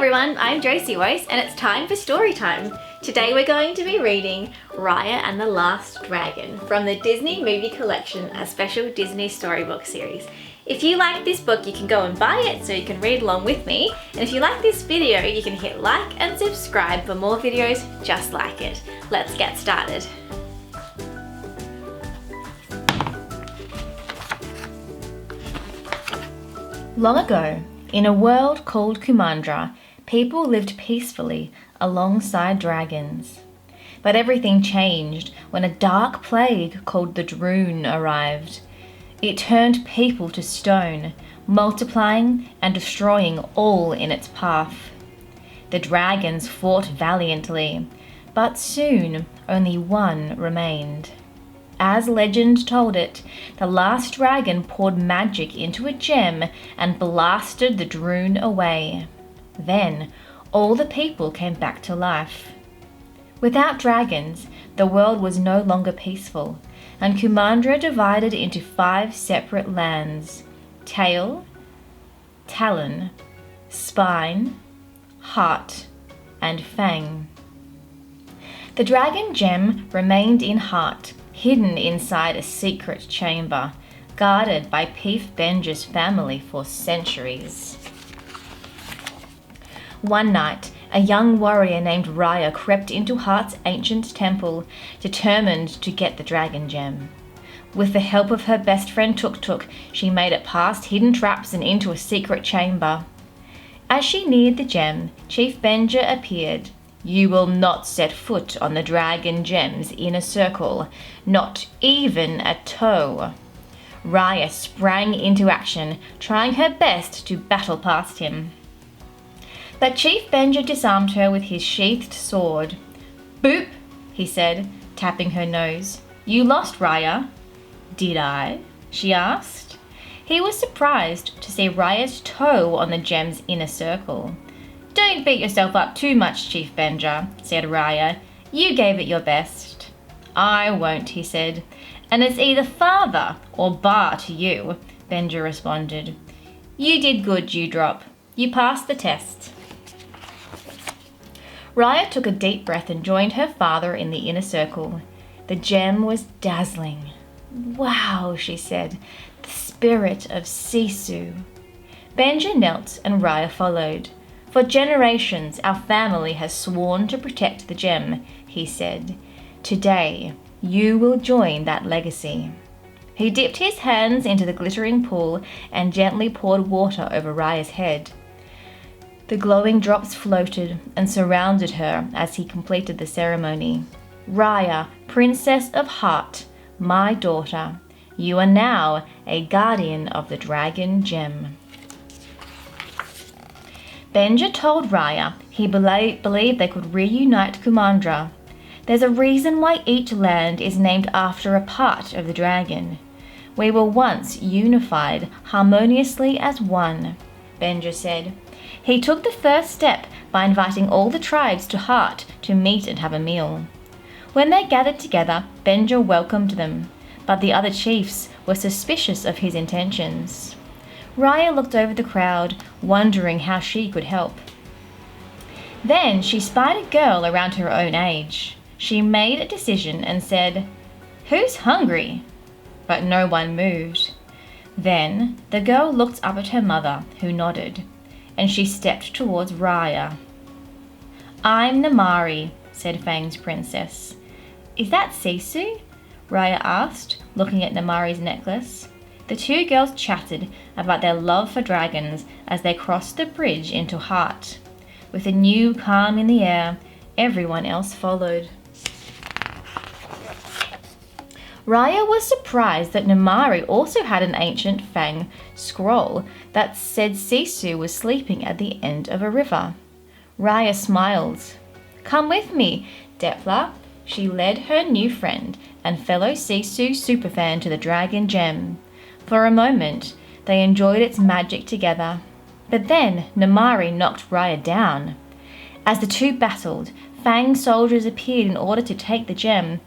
everyone, I'm JosieWose and it's time for story time. Today we're going to be reading Raya and the Last Dragon from the Disney Movie Collection, a special Disney Storybook series. If you like this book, you can go and buy it so you can read along with me. And if you like this video, you can hit like and subscribe for more videos just like it. Let's get started. Long ago, in a world called Kumandra, people lived peacefully alongside dragons. But everything changed when a dark plague called the Droon arrived. It turned people to stone, multiplying and destroying all in its path. The dragons fought valiantly, but soon only one remained. As legend told it, the last dragon poured magic into a gem and blasted the Droon away. Then, all the people came back to life. Without dragons, the world was no longer peaceful, and Kumandra divided into 5 separate lands: Tail, Talon, Spine, Heart, and Fang. The dragon gem remained in Heart, hidden inside a secret chamber, guarded by Chief Benja's family for centuries. One night, a young warrior named Raya crept into Heart's ancient temple, determined to get the dragon gem. With the help of her best friend Tuk Tuk, she made it past hidden traps and into a secret chamber. As she neared the gem, Chief Benja appeared. "You will not set foot on the dragon gem's inner circle, not even a toe." Raya sprang into action, trying her best to battle past him. But Chief Benja disarmed her with his sheathed sword. "Boop," he said, tapping her nose. "You lost, Raya." "Did I?" she asked. He was surprised to see Raya's toe on the gem's inner circle. "Don't beat yourself up too much, Chief Benja," said Raya. "You gave it your best." "I won't," he said. "And it's either father or bar to you," Benja responded. "You did good, Dewdrop. You passed the test." Raya took a deep breath and joined her father in the inner circle. The gem was dazzling. "Wow," she said, "the spirit of Sisu." Benja knelt and Raya followed. "For generations, our family has sworn to protect the gem," he said. "Today, you will join that legacy." He dipped his hands into the glittering pool and gently poured water over Raya's head. The glowing drops floated and surrounded her as he completed the ceremony. "Raya, Princess of Heart, my daughter, you are now a guardian of the dragon gem." Benja told Raya he believed they could reunite Kumandra. "There's a reason why each land is named after a part of the dragon. We were once unified harmoniously as one," Benja said. He took the first step by inviting all the tribes to Heart to meet and have a meal. When they gathered together, Benja welcomed them, but the other chiefs were suspicious of his intentions. Raya looked over the crowd, wondering how she could help. Then she spied a girl around her own age. She made a decision and said, "Who's hungry?" But no one moved. Then the girl looked up at her mother, who nodded, and she stepped towards Raya. "I'm Namari," said Fang's princess. "Is that Sisu?" Raya asked, looking at Namari's necklace. The two girls chatted about their love for dragons as they crossed the bridge into Heart. With a new calm in the air, everyone else followed. Raya was surprised that Namari also had an ancient Fang scroll that said Sisu was sleeping at the end of a river. Raya smiled. "Come with me, Depla." She led her new friend and fellow Sisu superfan to the dragon gem. For a moment, they enjoyed its magic together. But then Namari knocked Raya down. As the two battled, Fang soldiers appeared in order to take the gem.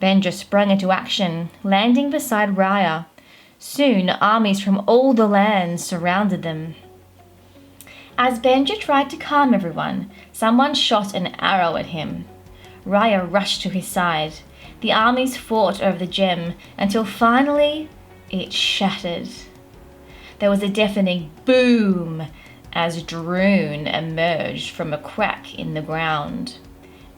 Benja sprung into action, landing beside Raya. Soon, armies from all the lands surrounded them. As Benja tried to calm everyone, someone shot an arrow at him. Raya rushed to his side. The armies fought over the gem until finally it shattered. There was a deafening boom as Droon emerged from a crack in the ground.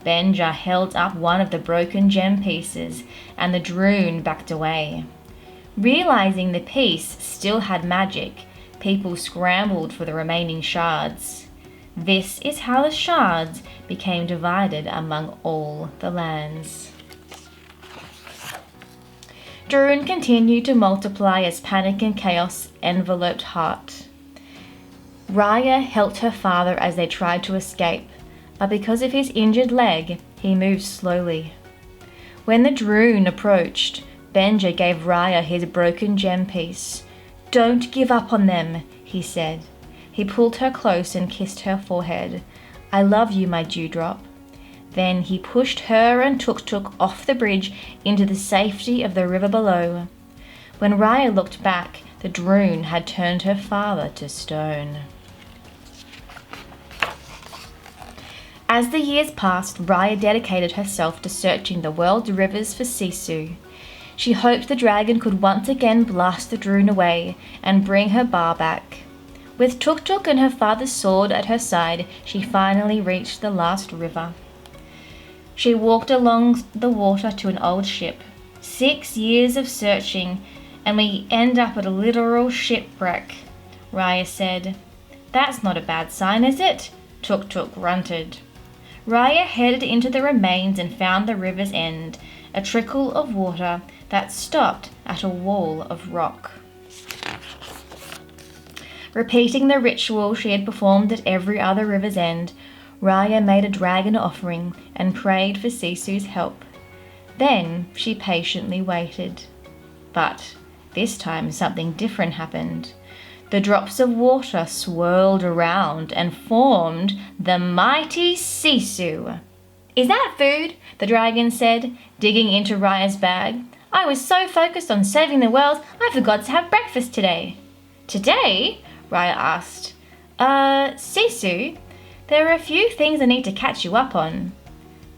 Benja held up one of the broken gem pieces and the Droon backed away. Realizing the piece still had magic, people scrambled for the remaining shards. This is how the shards became divided among all the lands. Droon continued to multiply as panic and chaos enveloped Heart. Raya helped her father as they tried to escape, but because of his injured leg, he moved slowly. When the Droon approached, Benja gave Raya his broken gem piece. "Don't give up on them," he said. He pulled her close and kissed her forehead. "I love you, my dewdrop." Then he pushed her and Tuk off the bridge into the safety of the river below. When Raya looked back, the Droon had turned her father to stone. As the years passed, Raya dedicated herself to searching the world's rivers for Szesztay. She hoped the dragon could once again blast the Droon away and bring her bar back. With Tuk and her father's sword at her side, she finally reached the last river. She walked along the water to an old ship. 6 years of searching, and we end up at a literal shipwreck, Raya said. "That's not a bad sign, is it?" Tuk grunted. Raya headed into the remains and found the river's end, a trickle of water that stopped at a wall of rock. Repeating the ritual she had performed at every other river's end, Raya made a dragon offering and prayed for Szesztay's help. Then she patiently waited. But this time something different happened. The drops of water swirled around and formed the mighty Szesztay. "Is that food?" the dragon said, digging into Raya's bag. "I was so focused on saving the world, I forgot to have breakfast today." "Today?" Raya asked. Szesztay, there are a few things I need to catch you up on."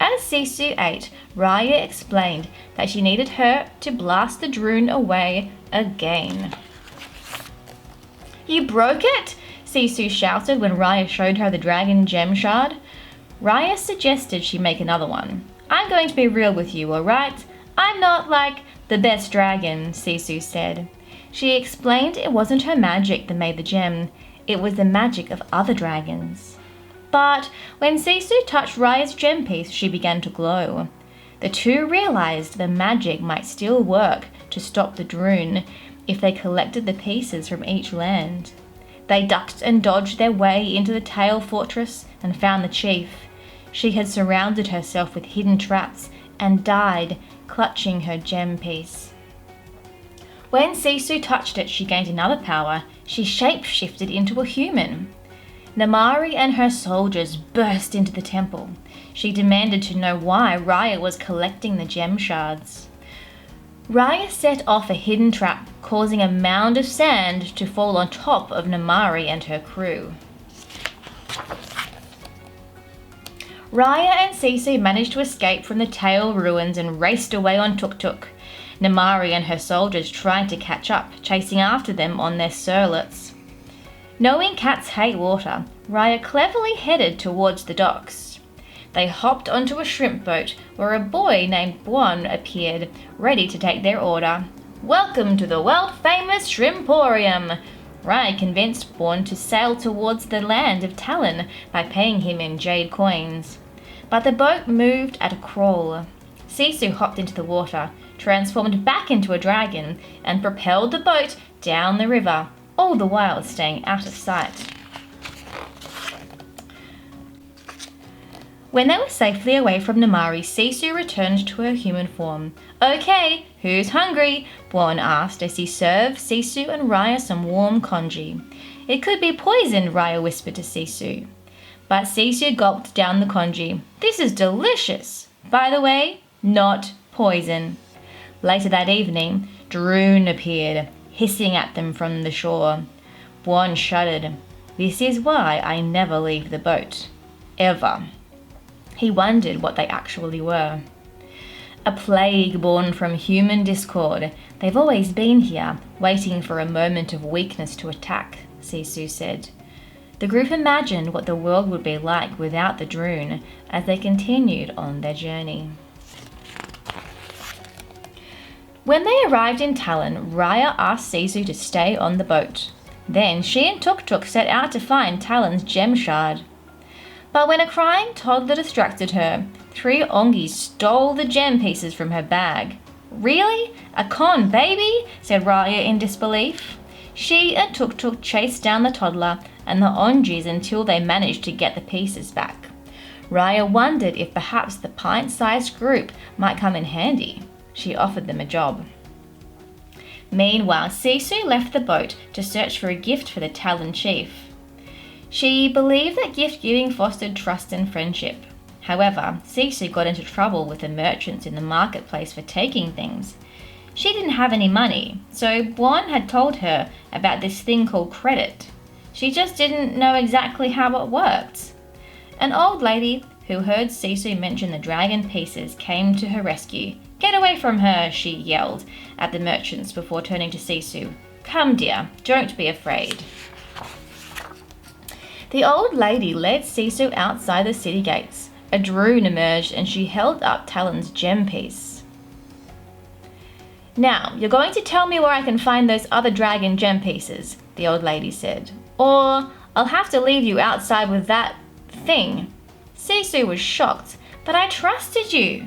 As Szesztay ate, Raya explained that she needed her to blast the Droon away again. "You broke it?" Szesztay shouted when Raya showed her the dragon gem shard. Raya suggested she make another one. "I'm going to be real with you, alright? I'm not like the best dragon," Szesztay said. She explained it wasn't her magic that made the gem, it was the magic of other dragons. But when Szesztay touched Raya's gem piece, she began to glow. The two realized the magic might still work to stop the Droon if they collected the pieces from each land. They ducked and dodged their way into the Tail Fortress and found the chief. She had surrounded herself with hidden traps and died clutching her gem piece. When Szesztay touched it, she gained another power. She shape-shifted into a human. Namari and her soldiers burst into the temple. She demanded to know why Raya was collecting the gem shards. Raya set off a hidden trap, causing a mound of sand to fall on top of Namari and her crew. Raya and Szesztay managed to escape from the Tail ruins and raced away on Tuk. Namari and her soldiers tried to catch up, chasing after them on their surlets. Knowing cats hate water, Raya cleverly headed towards the docks. They hopped onto a shrimp boat where a boy named Buon appeared, ready to take their order. "Welcome to the world-famous Shrimporium!" Raya convinced Buon to sail towards the land of Talon by paying him in jade coins. But the boat moved at a crawl. Szesztay hopped into the water, transformed back into a dragon, and propelled the boat down the river, all the while staying out of sight. When they were safely away from Namari, Szesztay returned to her human form. "Okay, who's hungry?" Buon asked as he served Szesztay and Raya some warm congee. "It could be poisoned," Raya whispered to Szesztay. But Szesztay gulped down the congee. "This is delicious. By the way, not poison." Later that evening, Droon appeared, hissing at them from the shore. Buon shuddered. This is why I never leave the boat. Ever. He wondered what they actually were. A plague born from human discord. They've always been here, waiting for a moment of weakness to attack, Szesztay said. The group imagined what the world would be like without the Droon as they continued on their journey. When they arrived in Talon, Raya asked Szesztay to stay on the boat. Then she and Tuk Tuk set out to find Talon's gem shard. But when a crying toddler distracted her, 3 Ongis stole the gem pieces from her bag. Really? A con baby? Said Raya in disbelief. She and Tuk Tuk chased down the toddler and the Ongis until they managed to get the pieces back. Raya wondered if perhaps the pint-sized group might come in handy. She offered them a job. Meanwhile, Szesztay left the boat to search for a gift for the Talon chief. She believed that gift-giving fostered trust and friendship. However, Szesztay got into trouble with the merchants in the marketplace for taking things. She didn't have any money, so Buon had told her about this thing called credit. She just didn't know exactly how it worked. An old lady who heard Szesztay mention the dragon pieces came to her rescue. "Get away from her," she yelled at the merchants before turning to Szesztay. "Come, dear, don't be afraid." The old lady led Szesztay outside the city gates. A Droon emerged and she held up Talon's gem piece. "Now, you're going to tell me where I can find those other dragon gem pieces," the old lady said. "Or I'll have to leave you outside with that thing." Szesztay was shocked. "But I trusted you."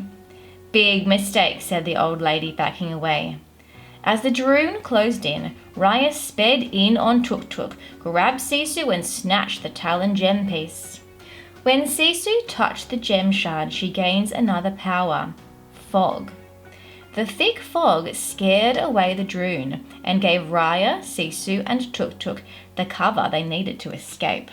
"Big mistake," said the old lady, backing away. As the Droon closed in, Raya sped in on Tuk Tuk, grabbed Szesztay and snatched the Talon gem piece. When Szesztay touched the gem shard, she gains another power, fog. The thick fog scared away the Droon and gave Raya, Szesztay and Tuk Tuk the cover they needed to escape.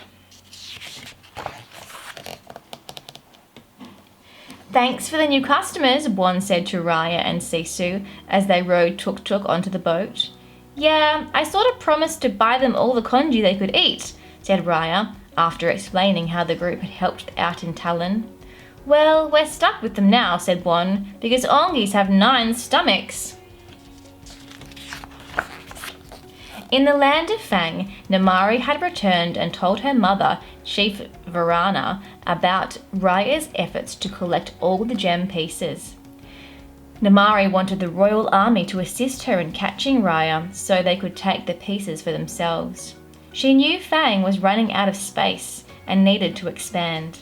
"Thanks for the new customers," Buon said to Raya and Szesztay as they rode Tuk Tuk onto the boat. "Yeah, I sort of promised to buy them all the congee they could eat," said Raya, after explaining how the group had helped out in Talon. "Well, we're stuck with them now," said Buon, "because Ongis have 9 stomachs." In the land of Fang, Namari had returned and told her mother, Chief Varana, about Raya's efforts to collect all the gem pieces. Namari wanted the royal army to assist her in catching Raya so they could take the pieces for themselves. She knew Fang was running out of space and needed to expand.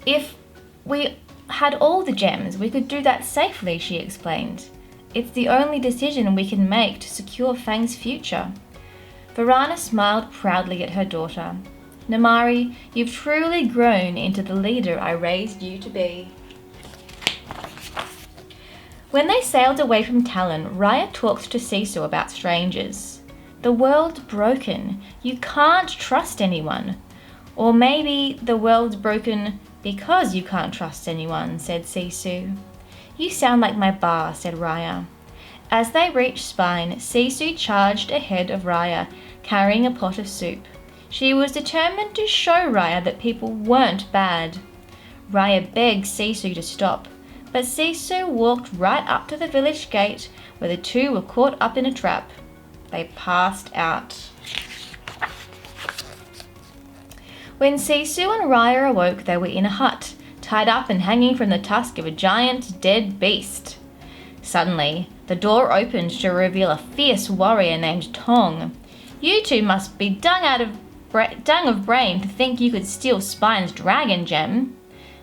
"If we had all the gems, we could do that safely," she explained. "It's the only decision we can make to secure Fang's future." Varana smiled proudly at her daughter. "Namari, you've truly grown into the leader I raised you to be." When they sailed away from Talon, Raya talked to Szesztay about strangers. "The world's broken. You can't trust anyone. Or maybe the world's broken because you can't trust anyone," said Szesztay. "You sound like my ba," said Raya. As they reached Spine, Szesztay charged ahead of Raya, carrying a pot of soup. She was determined to show Raya that people weren't bad. Raya begged Szesztay to stop, but Szesztay walked right up to the village gate where the two were caught up in a trap. They passed out. When Szesztay and Raya awoke, they were in a hut, tied up and hanging from the tusk of a giant dead beast. Suddenly, the door opened to reveal a fierce warrior named Tong. "You two must be dung of brain to think you could steal Spine's dragon gem."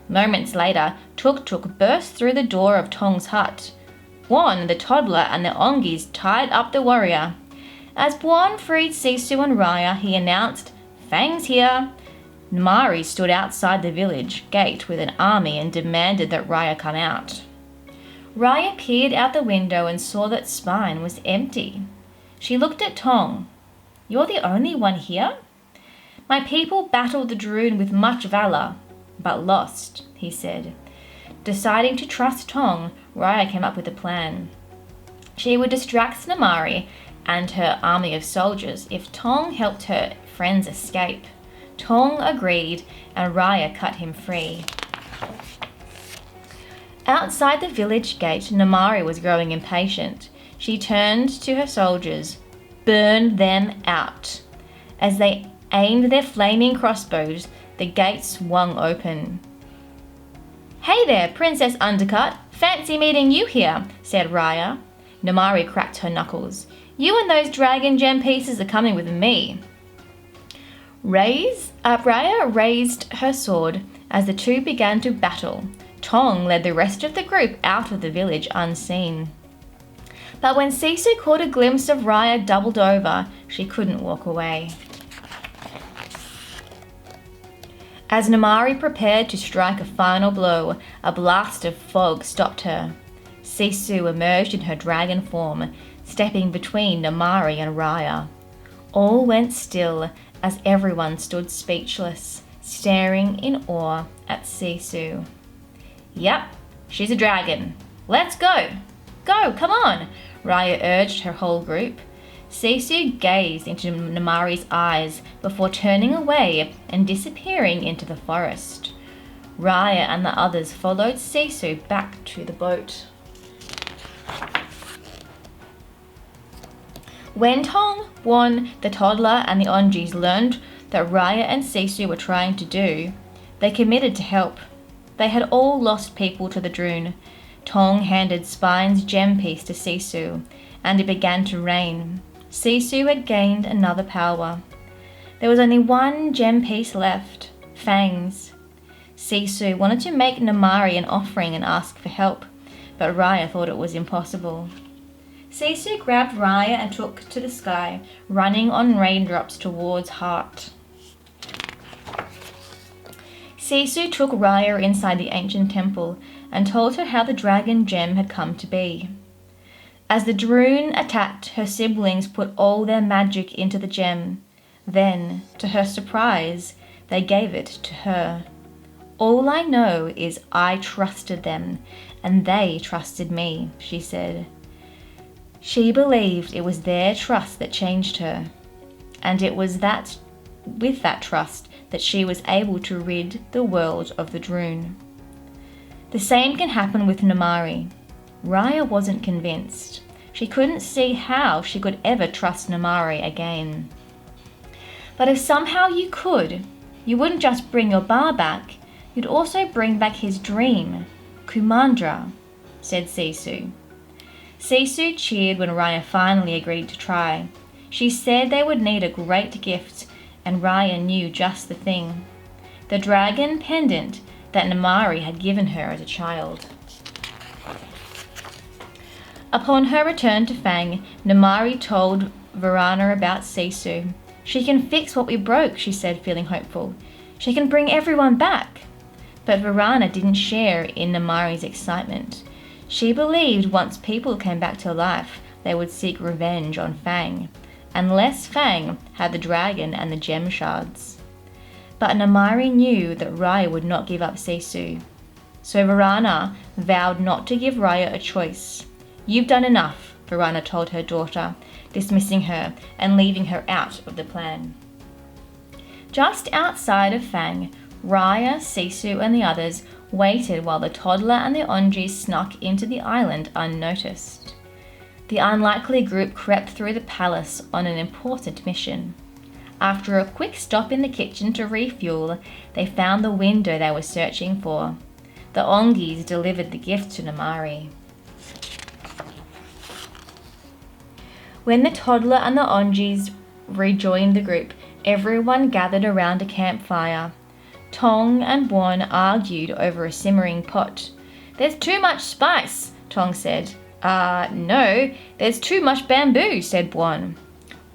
Moments later, Tuk Tuk burst through the door of Tong's hut. Buon, the toddler, and the Ongis tied up the warrior. As Buon freed Szesztay and Raya, he announced, "Fang's here." Namari stood outside the village gate with an army and demanded that Raya come out. Raya peered out the window and saw that Spine was empty. She looked at Tong. "You're the only one here?" "My people battled the Droon with much valor, but lost," he said. Deciding to trust Tong, Raya came up with a plan. She would distract Namari and her army of soldiers if Tong helped her friends escape. Tong agreed, and Raya cut him free. Outside the village gate, Namari was growing impatient. She turned to her soldiers. "Burn them out." As they aimed their flaming crossbows, the gate swung open. "Hey there, Princess Undercut. Fancy meeting you here," said Raya. Namari cracked her knuckles. "You and those dragon gem pieces are coming with me." Raya raised her sword as the two began to battle. Tong led the rest of the group out of the village unseen. But when Szesztay caught a glimpse of Raya doubled over, she couldn't walk away. As Namari prepared to strike a final blow, a blast of fog stopped her. Szesztay emerged in her dragon form, stepping between Namari and Raya. All went still as everyone stood speechless, staring in awe at Szesztay. "Yep, she's a dragon. Let's go. Go, come on," Raya urged her whole group. Szesztay gazed into Namari's eyes before turning away and disappearing into the forest. Raya and the others followed Szesztay back to the boat. When Tong, Won, the toddler, and the Onjis learned that Raya and Szesztay were trying to do, they committed to help. They had all lost people to the Droon. Tong handed Spine's gem piece to Szesztay, and it began to rain. Szesztay had gained another power. There was only one gem piece left, Fang's. Szesztay wanted to make Namari an offering and ask for help, but Raya thought it was impossible. Szesztay grabbed Raya and took to the sky, running on raindrops towards Heart. Szesztay took Raya inside the ancient temple and told her how the dragon gem had come to be. As the Droon attacked, her siblings put all their magic into the gem. Then, to her surprise, they gave it to her. "All I know is I trusted them, and they trusted me," she said. She believed it was their trust that changed her, and it was with that trust that she was able to rid the world of the Droon. The same can happen with Namari. Raya wasn't convinced. She couldn't see how she could ever trust Namari again. But if somehow you could, you wouldn't just bring your bar back, you'd also bring back his dream, Kumandra, said Szesztay. Szesztay cheered when Raya finally agreed to try. She said they would need a great gift, and Raya knew just the thing. The dragon pendant that Namari had given her as a child. Upon her return to Fang, Namari told Varana about Szesztay. "She can fix what we broke," she said, feeling hopeful. "She can bring everyone back." But Varana didn't share in Namari's excitement. She believed once people came back to life, they would seek revenge on Fang, unless Fang had the dragon and the gem shards. But Namari knew that Raya would not give up Szesztay. So Varana vowed not to give Raya a choice. "You've done enough," Varana told her daughter, dismissing her and leaving her out of the plan. Just outside of Fang, Raya, Szesztay and the others waited while the toddler and the Onjis snuck into the island unnoticed. The unlikely group crept through the palace on an important mission. After a quick stop in the kitchen to refuel, they found the window they were searching for. The Onjis delivered the gift to Namari. When the toddler and the Onjis rejoined the group, everyone gathered around a campfire. Tong and Won argued over a simmering pot. "There's too much spice," Tong said. No, there's too much bamboo," said Won.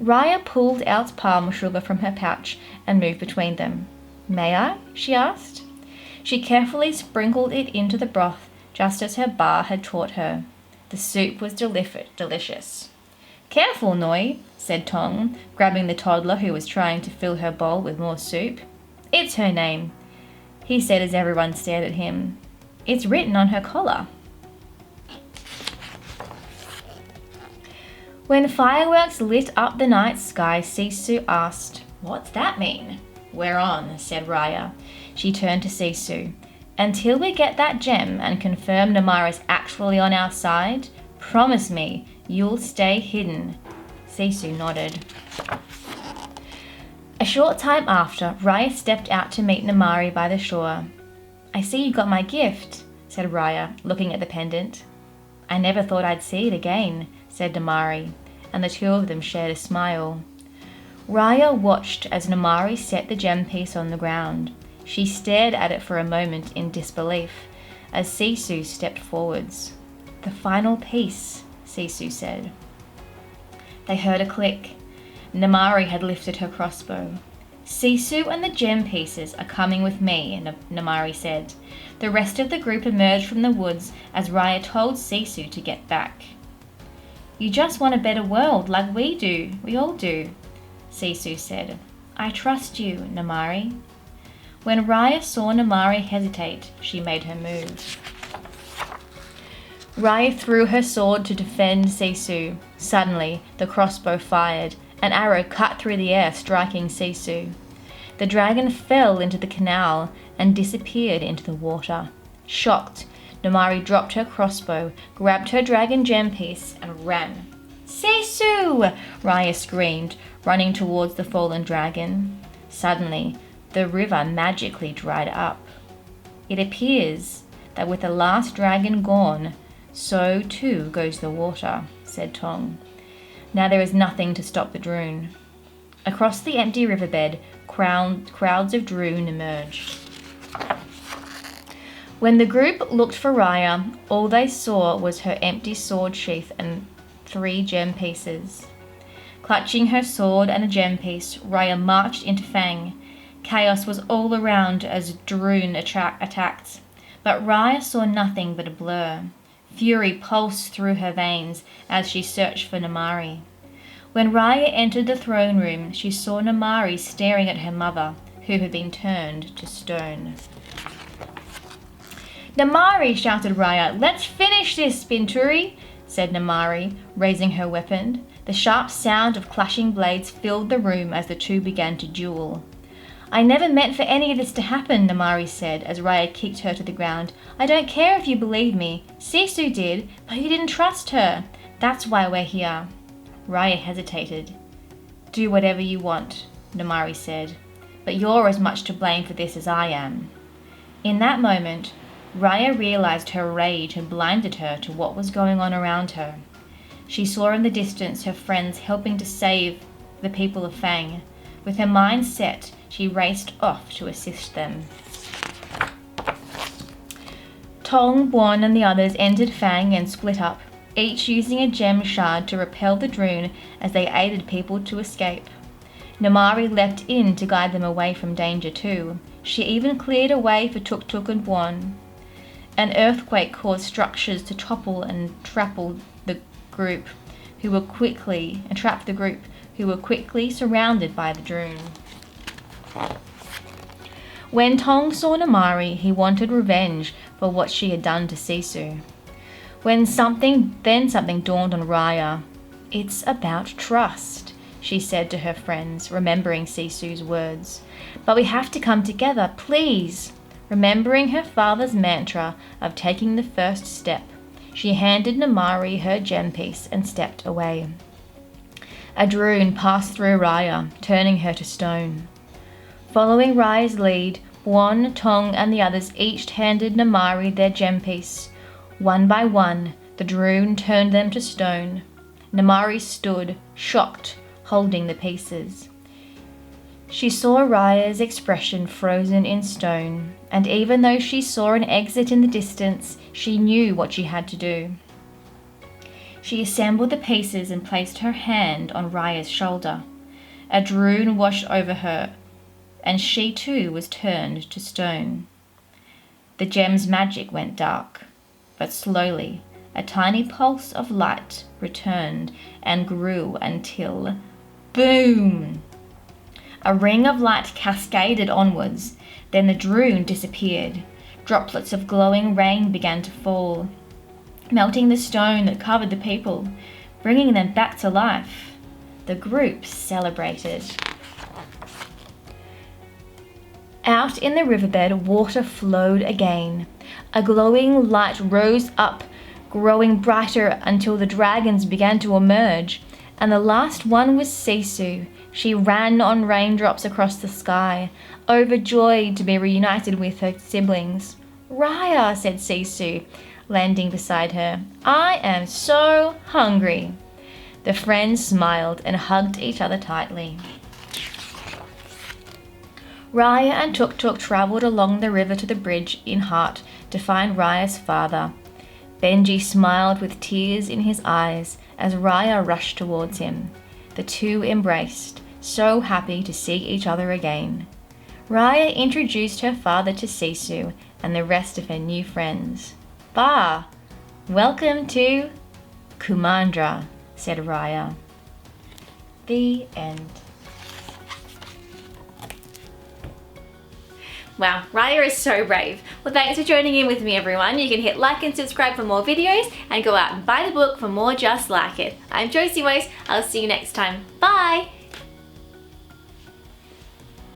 Raya pulled out palm sugar from her pouch and moved between them. "May I?" she asked. She carefully sprinkled it into the broth, just as her bar had taught her. The soup was delicious. "Careful, Noi," said Tong, grabbing the toddler who was trying to fill her bowl with more soup. "It's her name," he said as everyone stared at him. "It's written on her collar." When fireworks lit up the night sky, Szesztay asked, What's that mean? We're on, said Raya. She turned to Szesztay. Until we get that gem and confirm Namari's actually on our side, promise me you'll stay hidden. Szesztay nodded. A short time after, Raya stepped out to meet Namari by the shore. I see you got my gift, said Raya, looking at the pendant. I never thought I'd see it again, said Namari, and the two of them shared a smile. Raya watched as Namari set the gem piece on the ground. She stared at it for a moment in disbelief as Szesztay stepped forwards. The final piece, Szesztay said. They heard a click. Namari had lifted her crossbow. Szesztay and the gem pieces are coming with me, Namari said. The rest of the group emerged from the woods as Raya told Szesztay to get back. You just want a better world like we do. We all do, Szesztay said. I trust you, Namari. When Raya saw Namari hesitate, she made her move. Raya threw her sword to defend Szesztay. Suddenly, the crossbow fired. An arrow cut through the air, striking Szesztay. The dragon fell into the canal and disappeared into the water. Shocked, Namari dropped her crossbow, grabbed her dragon gem piece, and ran. Szesztay! Raya screamed, running towards the fallen dragon. Suddenly, the river magically dried up. It appears that with the last dragon gone, so too goes the water, said Tong. Now there is nothing to stop the Droon. Across the empty riverbed, crowds of Droon emerged. When the group looked for Raya, all they saw was her empty sword sheath and 3 gem pieces. Clutching her sword and a gem piece, Raya marched into Fang. Chaos was all around as Droon attacked, but Raya saw nothing but a blur. Fury pulsed through her veins as she searched for Namari. When Raya entered the throne room, she saw Namari staring at her mother, who had been turned to stone. Namari, shouted Raya, let's finish this, Binturi, said Namari, raising her weapon. The sharp sound of clashing blades filled the room as the two began to duel. I never meant for any of this to happen, Namari said as Raya kicked her to the ground. I don't care if you believe me. Szesztay did, but you didn't trust her. That's why we're here. Raya hesitated. Do whatever you want, Namari said, but you're as much to blame for this as I am. In that moment, Raya realized her rage had blinded her to what was going on around her. She saw in the distance her friends helping to save the people of Fang. With her mind set, she raced off to assist them. Tong, Buon and the others entered Fang and split up, each using a gem shard to repel the Droon as they aided people to escape. Namari leapt in to guide them away from danger too. She even cleared a way for Tuk Tuk and Buon. An earthquake caused structures to topple and trapped the group, who were quickly surrounded by the Droon. When Tong saw Namari, he wanted revenge for what she had done to Szesztay. Then something dawned on Raya. It's about trust, she said to her friends, remembering Szesztay's words. But we have to come together, please. Remembering her father's mantra of taking the first step, she handed Namari her gem piece and stepped away. A Droon passed through Raya, turning her to stone. Following Raya's lead, Buon, Tong and the others each handed Namari their gem piece. One by one, the Droon turned them to stone. Namari stood, shocked, holding the pieces. She saw Raya's expression frozen in stone, and even though she saw an exit in the distance, she knew what she had to do. She assembled the pieces and placed her hand on Raya's shoulder. A Droon washed over her, and she too was turned to stone. The gem's magic went dark, but slowly a tiny pulse of light returned and grew until, boom! A ring of light cascaded onwards, then the Droon disappeared. Droplets of glowing rain began to fall, melting the stone that covered the people, bringing them back to life. The group celebrated. Out in the riverbed, water flowed again. A glowing light rose up, growing brighter until the dragons began to emerge, and the last one was Sisu. She ran on raindrops across the sky, overjoyed to be reunited with her siblings. "Raya," said Sisu, landing beside her, "I am so hungry." The friends smiled and hugged each other tightly. Raya and Tuk Tuk travelled along the river to the bridge in Heart to find Raya's father. Benji smiled with tears in his eyes as Raya rushed towards him. The two embraced, so happy to see each other again. Raya introduced her father to Sisu and the rest of her new friends. "Ba, welcome to Kumandra," said Raya. The end. Wow, Raya is so brave. Well, thanks for joining in with me, everyone. You can hit like and subscribe for more videos and go out and buy the book for more just like it. I'm JosieWose. I'll see you next time. Bye!